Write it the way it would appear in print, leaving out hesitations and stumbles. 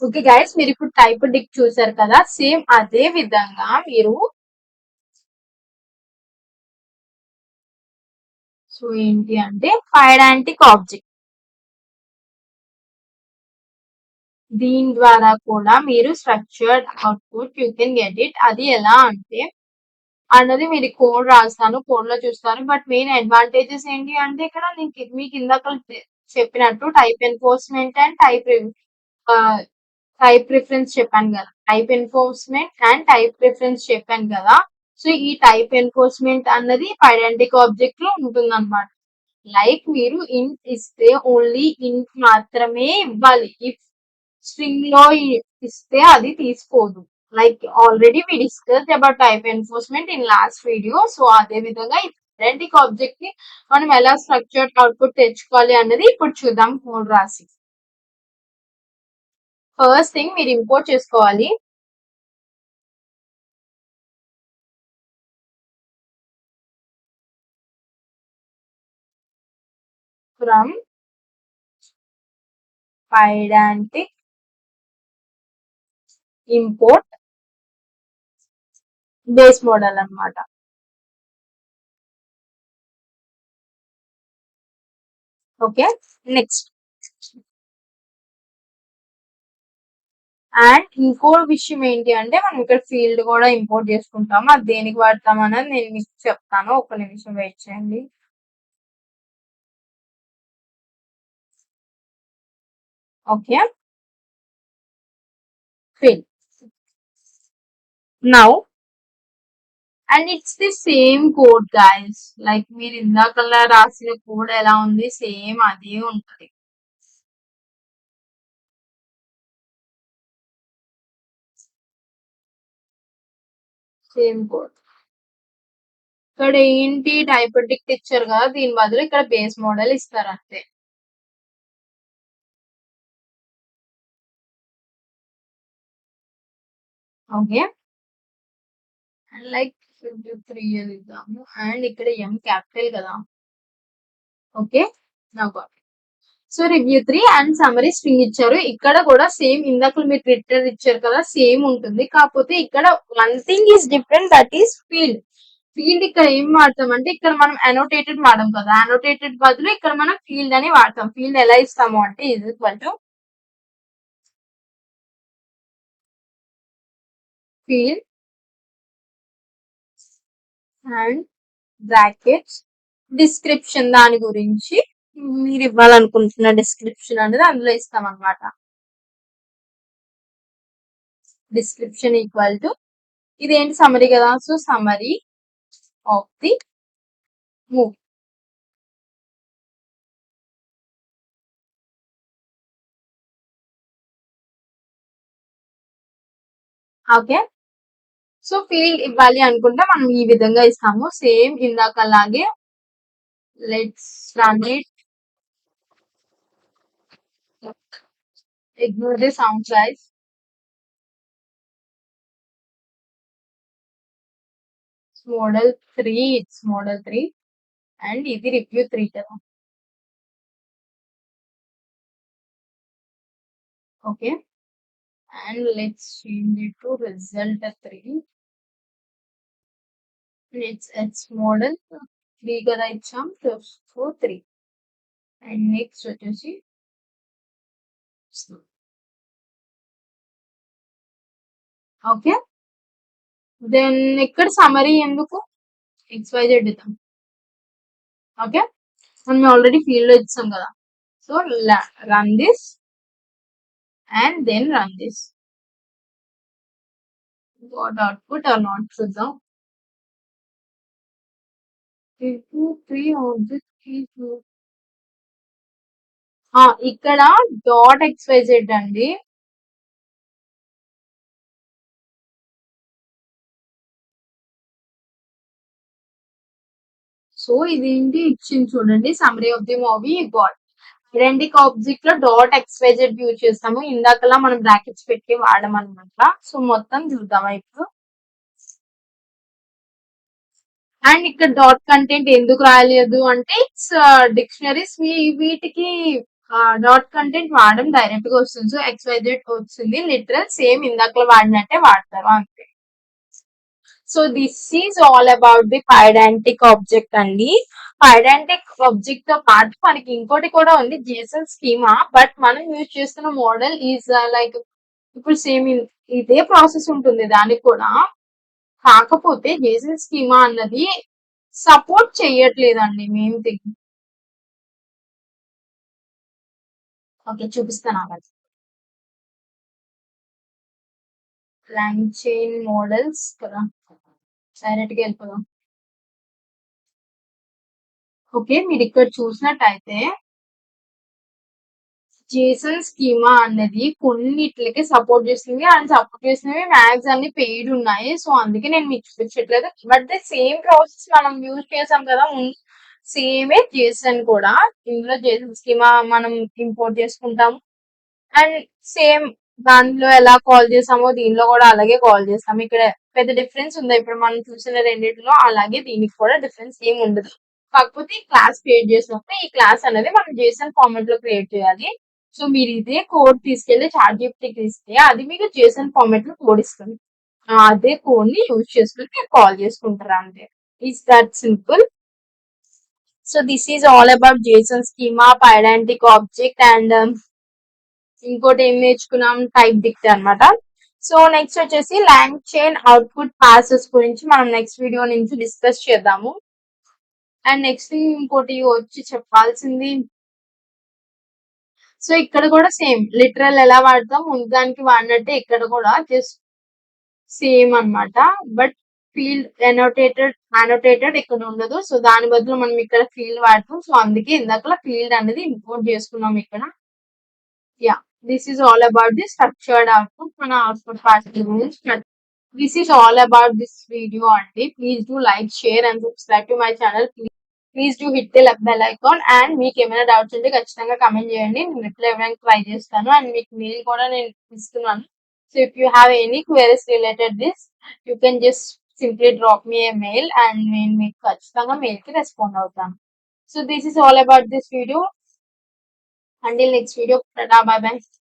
Okay guys, మీరు ఇప్పుడు type Dick చూసారు కదా, సేమ్ అదే విధంగా మీరు సో ఏంటి అంటే పైడాంటిక్ ఆబ్జెక్ట్, దీని ద్వారా కూడా మీరు structured output you can get it. అది ఎలా అంటే అన్నది మీరు కోడ్ రాస్తాను, కోడ్ లో చూస్తారు. బట్ మెయిన్ అడ్వాంటేజెస్ ఏంటి అంటే ఇక్కడ మీకు ఇందాక చెప్పినట్టు type enforcement and type preference చెప్పాను కదా, type enforcement and type preference చెప్పాను కదా. సో ఈ టైప్ ఎన్ఫోర్స్మెంట్ అన్నది పైడెంటిక్ ఆబ్జెక్ట్ లో ఉంటుంది అనమాట. లైక్ మీరు ఇంట్ ఇస్తే ఓన్లీ ఇంట్ మాత్రమే ఇవ్వాలి. ఇఫ్ స్ట్రింగ్ లో ఇస్తే అది తీసుకోదు. Like already we discuss about type enforcement in last video. So అదే విధంగా ఈ ఐడెంటిక్ ఆబ్జెక్ట్ ని మనం ఎలా స్ట్రక్చర్డ్ అవుట్పుట్ తెచ్చుకోవాలి అన్నది ఇప్పుడు చూద్దాం కోడ్ రాసి. ఫస్ట్ థింగ్ మీరు ఇంపోర్ట్ చేసుకోవాలి from pydantic import base model అన్నమాట. ఓకే, నెక్స్ట్ అండ్ ఇంకో విషయం ఏంటి అంటే మనం ఇక్కడ ఫీల్డ్ కూడా ఇంపోర్ట్ చేసుకుంటాము. అది దేనికి వాడతాం అనేది నేను మీకు చెప్తాను, ఒక నిమిషం వెయిట్ చేయండి. Okay, field now and it's the same code guys. Like మీరు ఇందాకల్లా రాసిన కోడ్ ఎలా ఉంది, సేమ్ అదే ఉంటుంది. Same code. ఇక్కడ ఏంటి టైపెటిక్ ఇచ్చారు కదా, దీని బదులు ఇక్కడ బేస్ మోడల్ ఇస్తారు అంతే. ఓకే, లైక్ 53 అని ఇద్దాము అండ్ ఇక్కడ ఎం క్యాపిటల్ కదా. ఓకే, నా got. So review 3 and summary string ఇచ్చారు. ఇక్కడ కూడా సేమ్ ఇందాక మీరు రిటర్న్ ఇచ్చారు కదా, సేమ్ ఉంటుంది. కాకపోతే ఇక్కడ one thing is different, that is field. Field ఇక్కడ ఏం వాడతాం అంటే ఇక్కడ మనం అనోటేటెడ్ వాడడం కదా, అనోటేటెడ్ బదులు ఇక్కడ మనం ఫీల్డ్ అని వాడతాం. ఫీల్డ్ ఎలా ఇస్తాము అంటే is equal to field and brackets description, దాని గురించి మీరు ఇవ్వాలనుకుంటున్న డిస్క్రిప్షన్ అనేది అందులో ఇస్తాం అనమాట. డిస్క్రిప్షన్ ఈక్వల్ టు ఇదేంటి సమరీ కదా, so summary of the movie. Okay, so field ఇవ్వాలి అనుకుంటే మనం ఈ విధంగా ఇస్తాము, సేమ్ ఇందాక అలాగే. Let's run it. Ignore the sound size. Model 3, it's model 3 and ఇది రివ్యూ 3 కదా. Okay, and let's change it to result 3. It's model 3 కదా ఇచ్చాం, సో 3 అండ్ నెక్స్ట్ వచ్చేసి ఓకే. దెన్ ఇక్కడ సమరీ ఎందుకు, XYZ ఇద్దాం. ఓకే, మనం ఆల్రెడీ ఫీల్డ్ లో ఇచ్చాం కదా. So run this and then run this. What output or not చూద్దాం. 3 ఆబ్జెక్ట్ ఇక్కడ డాట్ XYZ అండి. సో ఇదేంటి ఇచ్చింది చూడండి, summary of the movie got. Pydantic object లో డాట్ XYZ యూజ్ చేస్తాము, ఇందాకలా మనం బ్రాకెట్స్ పెట్టి వాడమన్నమాట. సో మొత్తం చూద్దామా ఇప్పుడు. అండ్ ఇక్కడ డాట్ కంటెంట్ ఎందుకు రాయలేదు అంటే ఇట్స్ డిక్షనరీస్ వీటికి డాట్ కంటెంట్ వాడడం డైరెక్ట్ గా వస్తుంది. సో XYZ వస్తుంది, లిటరల్ సేమ్ ఇందాకలో వాడినట్టే వాడతారు అంతే. So this is all about the Pydantic object అండి. పైడాంటిక్ ఆబ్జెక్ట్ తో పాటు మనకి ఇంకోటి కూడా ఉంది, JSON స్కీమా. బట్ మనం యూజ్ చేస్తున్న మోడల్ ఈజ్ లైక్ ఇప్పుడు సేమ్ ఇదే ప్రాసెస్ ఉంటుంది దానికి కూడా. కాకపోతే JSON స్కీమా అన్నది సపోర్ట్ చేయట్లేదండి మెయిన్ థింగ్. ఓకే, చూపిస్తాను అన్నది. ర్యాంక్ చైన్ మోడల్స్ కదా, డైరెక్ట్ గా వెళ్ళిపోదాం. ఓకే, మీరు ఇక్కడ చూసినట్టయితే JSON స్కీమా అనేది కొన్నిట్లకి సపోర్ట్ చేస్తుంది, అండ్ సపోర్ట్ చేసినవి మ్యాక్స్ అన్ని పెయిడ్ ఉన్నాయి. సో అందుకే నేను మీకు చూపించట్లేదు. బట్ ది సేమ్ ప్రాసెస్ మనం యూజ్ చేసాం కదా ముందు, సేమే JSON కూడా. ఇందులో JSON స్కీమా మనం ఇంపోర్ట్ చేసుకుంటాము, అండ్ సేమ్ దానిలో ఎలా కాల్ చేసామో దీనిలో కూడా అలాగే కాల్ చేస్తాం. ఇక్కడ పెద్ద డిఫరెన్స్ ఉందా ఇప్పుడు మనం చూసిన రెండింటిలో? అలాగే దీనికి కూడా డిఫరెన్స్ ఏమి ఉండదు. కాకపోతే క్లాస్ క్రియేట్ చేసినప్పుడు ఈ క్లాస్ అనేది మనం JSON ఫార్మాట్ లో క్రియేట్ చేయాలి. సో మీరు ఇదే కోడ్ తీసుకెళ్లి ChatGPTకి ఇస్తే అది మీకు JSON ఫార్మాట్ లో కోడ్ ఇస్తుంది. అదే కోడ్ ని యూజ్ చేసుకుని మీరు కాల్ చేసుకుంటారు అంతే. Is that simple. So this is all about JSON schema, Pydantic object, and ఇంకోటి ఏం నేర్చుకున్నాం, టైప్ డిక్ట్ అన్నమాట. సో నెక్స్ట్ వచ్చేసి లాంగ్ చైన్ అవుట్పుట్ పాసెస్ గురించి మనం నెక్స్ట్ వీడియో నుంచి డిస్కస్ చేద్దాము. అండ్ నెక్స్ట్ ఇంకోటి వచ్చి చెప్పాల్సింది, సో ఇక్కడ కూడా సేమ్ లిటరల్ ఎలా వాడతాం ముందు దానికి వాడినట్టే ఇక్కడ కూడా జస్ట్ సేమ్ అన్నమాట. బట్ ఫీల్డ్ అనోటేటెడ్ ఇక్కడ ఉండదు. సో దాని బదులు మనం ఇక్కడ ఫీల్డ్ వాడతాం. సో అందుకే ఇందాక ఫీల్డ్ అనేది ఇంపోర్ట్ చేసుకున్నాం ఇక్కడ. Yeah, this is all about the structured output. మన అవుట్పుట్ పార్టికల్ గురించి. This is all about this video అండి. Please do like, share and subscribe to my channel. Please do hit the bell icon. And మీకు ఏమైనా doubts ఉంటే ఖచ్చితంగా comment చేయండి, నేను reply ఇవ్వడానికి ట్రై చేస్తాను. అండ్ మీకు మెయిల్ కూడా నేను ఇస్తున్నాను. So if you have any queries related this, you can just simply drop me A mail, and నేను మీకు ఖచ్చితంగా మెయిల్ కి రెస్పాండ్ అవుతాను. So this is all about this video. Until next video, bye bye.